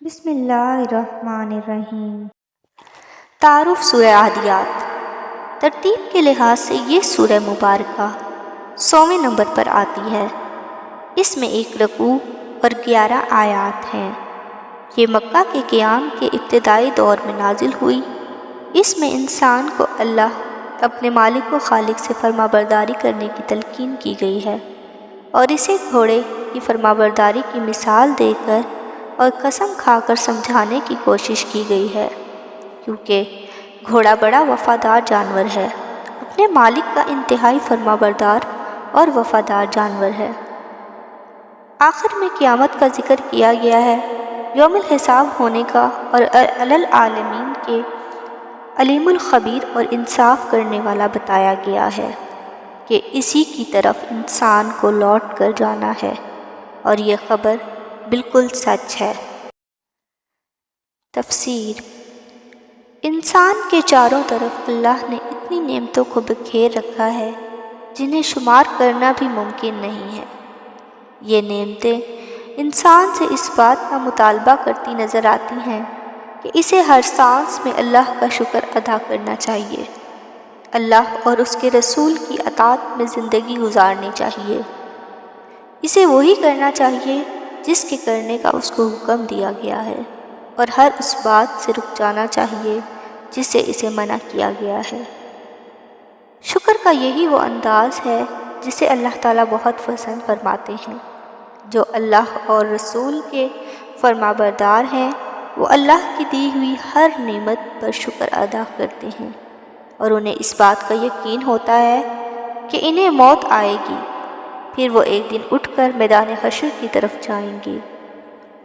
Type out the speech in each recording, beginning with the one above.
بسم اللہ الرحمن الرحیم۔ تعارف سورہ عادیات۔ ترتیب کے لحاظ سے یہ سورہ مبارکہ 100ویں نمبر پر آتی ہے۔ اس میں 1 رکوع اور 11 آیات ہیں۔ یہ مکہ کے قیام کے ابتدائی دور میں نازل ہوئی۔ اس میں انسان کو اللہ اپنے مالک و خالق سے فرما برداری کرنے کی تلقین کی گئی ہے، اور اسے گھوڑے کی فرما برداری کی مثال دے کر اور قسم کھا کر سمجھانے کی کوشش کی گئی ہے، کیونکہ گھوڑا بڑا وفادار جانور ہے، اپنے مالک کا انتہائی فرما بردار اور وفادار جانور ہے۔ آخر میں قیامت کا ذکر کیا گیا ہے، یوم الحساب ہونے کا، اور العالمین کے علیم الخبیر اور انصاف کرنے والا بتایا گیا ہے کہ اسی کی طرف انسان کو لوٹ کر جانا ہے، اور یہ خبر بالکل سچ ہے۔ تفسیر۔ انسان کے چاروں طرف اللہ نے اتنی نعمتوں کو بکھیر رکھا ہے جنہیں شمار کرنا بھی ممکن نہیں ہے۔ یہ نعمتیں انسان سے اس بات کا مطالبہ کرتی نظر آتی ہیں کہ اسے ہر سانس میں اللہ کا شکر ادا کرنا چاہیے، اللہ اور اس کے رسول کی اطاعت میں زندگی گزارنی چاہیے، اسے وہی کرنا چاہیے جس کے کرنے کا اس کو حکم دیا گیا ہے، اور ہر اس بات سے رک جانا چاہیے جس سے اسے منع کیا گیا ہے۔ شکر کا یہی وہ انداز ہے جسے اللہ تعالیٰ بہت پسند فرماتے ہیں۔ جو اللہ اور رسول کے فرما بردار ہیں وہ اللہ کی دی ہوئی ہر نعمت پر شکر ادا کرتے ہیں، اور انہیں اس بات کا یقین ہوتا ہے کہ انہیں موت آئے گی، پھر وہ ایک دن اٹھ کر میدان حشر کی طرف جائیں گے۔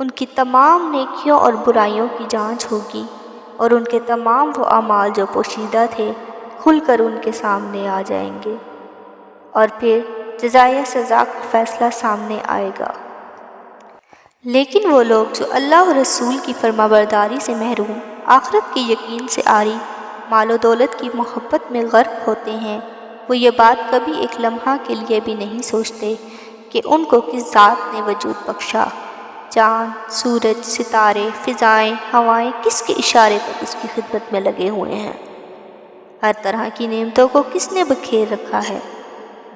ان کی تمام نیکیوں اور برائیوں کی جانچ ہوگی، اور ان کے تمام وہ اعمال جو پوشیدہ تھے کھل کر ان کے سامنے آ جائیں گے، اور پھر جزائے سزا کا فیصلہ سامنے آئے گا۔ لیکن وہ لوگ جو اللہ اور رسول کی فرما برداری سے محروم، آخرت کے یقین سے عاری، مال و دولت کی محبت میں غرق ہوتے ہیں، وہ یہ بات کبھی ایک لمحہ کے لیے بھی نہیں سوچتے کہ ان کو کس ذات نے وجود بخشا۔ چاند، سورج، ستارے، فضائیں، ہوائیں کس کے اشارے پر اس کی خدمت میں لگے ہوئے ہیں؟ ہر طرح کی نعمتوں کو کس نے بکھیر رکھا ہے؟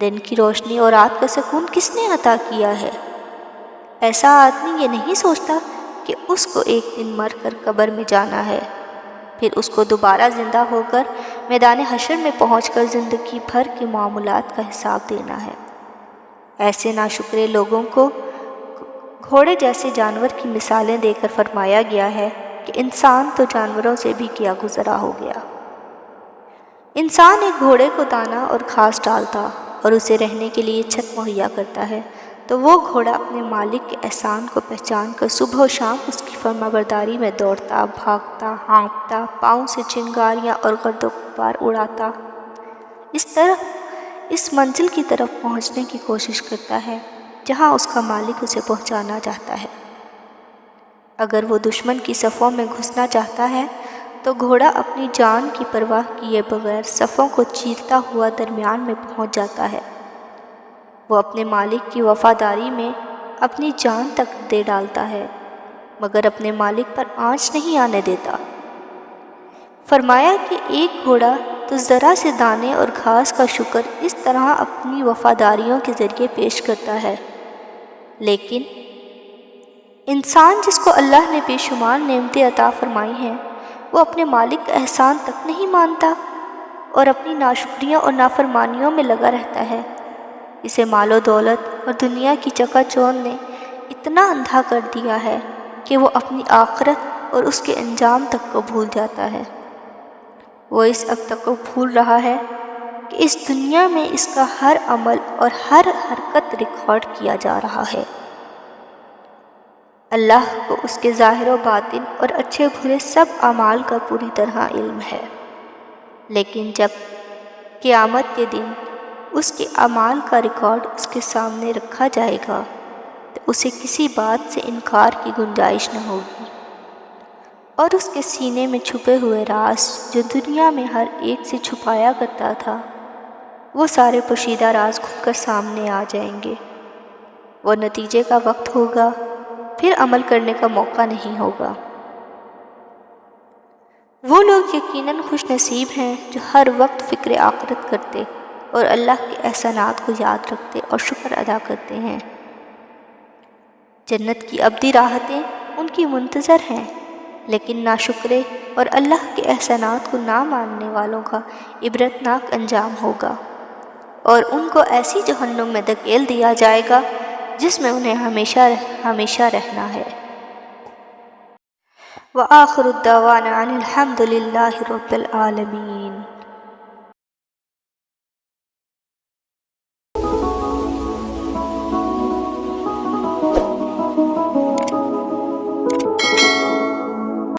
دن کی روشنی اور رات کا سکون کس نے عطا کیا ہے؟ ایسا آدمی یہ نہیں سوچتا کہ اس کو ایک دن مر کر قبر میں جانا ہے، پھر اس کو دوبارہ زندہ ہو کر میدان حشر میں پہنچ کر زندگی بھر کے معاملات کا حساب دینا ہے۔ ایسے ناشکرے لوگوں کو گھوڑے جیسے جانور کی مثالیں دے کر فرمایا گیا ہے کہ انسان تو جانوروں سے بھی کیا گزرا ہو گیا۔ انسان ایک گھوڑے کو دانہ اور گھاس ڈالتا اور اسے رہنے کے لیے چھت مہیا کرتا ہے، تو وہ گھوڑا اپنے مالک کے احسان کو پہچان کر صبح و شام اس کی فرما برداری میں دوڑتا، بھاگتا، ہانپتا، پاؤں سے چنگاریاں اور گرد و غبار اڑاتا، اس طرح اس منزل کی طرف پہنچنے کی کوشش کرتا ہے جہاں اس کا مالک اسے پہنچانا چاہتا ہے۔ اگر وہ دشمن کی صفوں میں گھسنا چاہتا ہے تو گھوڑا اپنی جان کی پرواہ کیے بغیر صفوں کو چیرتا ہوا درمیان میں پہنچ جاتا ہے۔ وہ اپنے مالک کی وفاداری میں اپنی جان تک دے ڈالتا ہے، مگر اپنے مالک پر آنچ نہیں آنے دیتا۔ فرمایا کہ ایک گھوڑا تو ذرا سے دانے اور گھاس کا شکر اس طرح اپنی وفاداریوں کے ذریعے پیش کرتا ہے، لیکن انسان جس کو اللہ نے بے شمار نعمتیں عطا فرمائی ہیں، وہ اپنے مالک کا احسان تک نہیں مانتا اور اپنی ناشکریوں اور نافرمانیوں میں لگا رہتا ہے۔ اسے مال و دولت اور دنیا کی چکا چوند نے اتنا اندھا کر دیا ہے کہ وہ اپنی آخرت اور اس کے انجام تک کو بھول جاتا ہے۔ وہ اس وقت تک کو بھول رہا ہے کہ اس دنیا میں اس کا ہر عمل اور ہر حرکت ریکارڈ کیا جا رہا ہے۔ اللہ کو اس کے ظاہر و باطن اور اچھے برے سب اعمال کا پوری طرح علم ہے، لیکن جب قیامت کے دن اس کے اعمال کا ریکارڈ اس کے سامنے رکھا جائے گا تو اسے کسی بات سے انکار کی گنجائش نہ ہوگی، اور اس کے سینے میں چھپے ہوئے راز جو دنیا میں ہر ایک سے چھپایا کرتا تھا، وہ سارے پوشیدہ راز کھل کر سامنے آ جائیں گے۔ وہ نتیجے کا وقت ہوگا، پھر عمل کرنے کا موقع نہیں ہوگا۔ وہ لوگ یقیناً خوش نصیب ہیں جو ہر وقت فکر آخرت کرتے اور اللہ کے احسانات کو یاد رکھتے اور شکر ادا کرتے ہیں۔ جنت کی ابدی راحتیں ان کی منتظر ہیں، لیکن ناشکرے اور اللہ کے احسانات کو نہ ماننے والوں کا عبرتناک انجام ہوگا، اور ان کو ایسی جہنم میں دھکیل دیا جائے گا جس میں انہیں ہمیشہ ہمیشہ رہنا ہے۔ وآخر الدعوانا ان الحمد للہ رب العالمین۔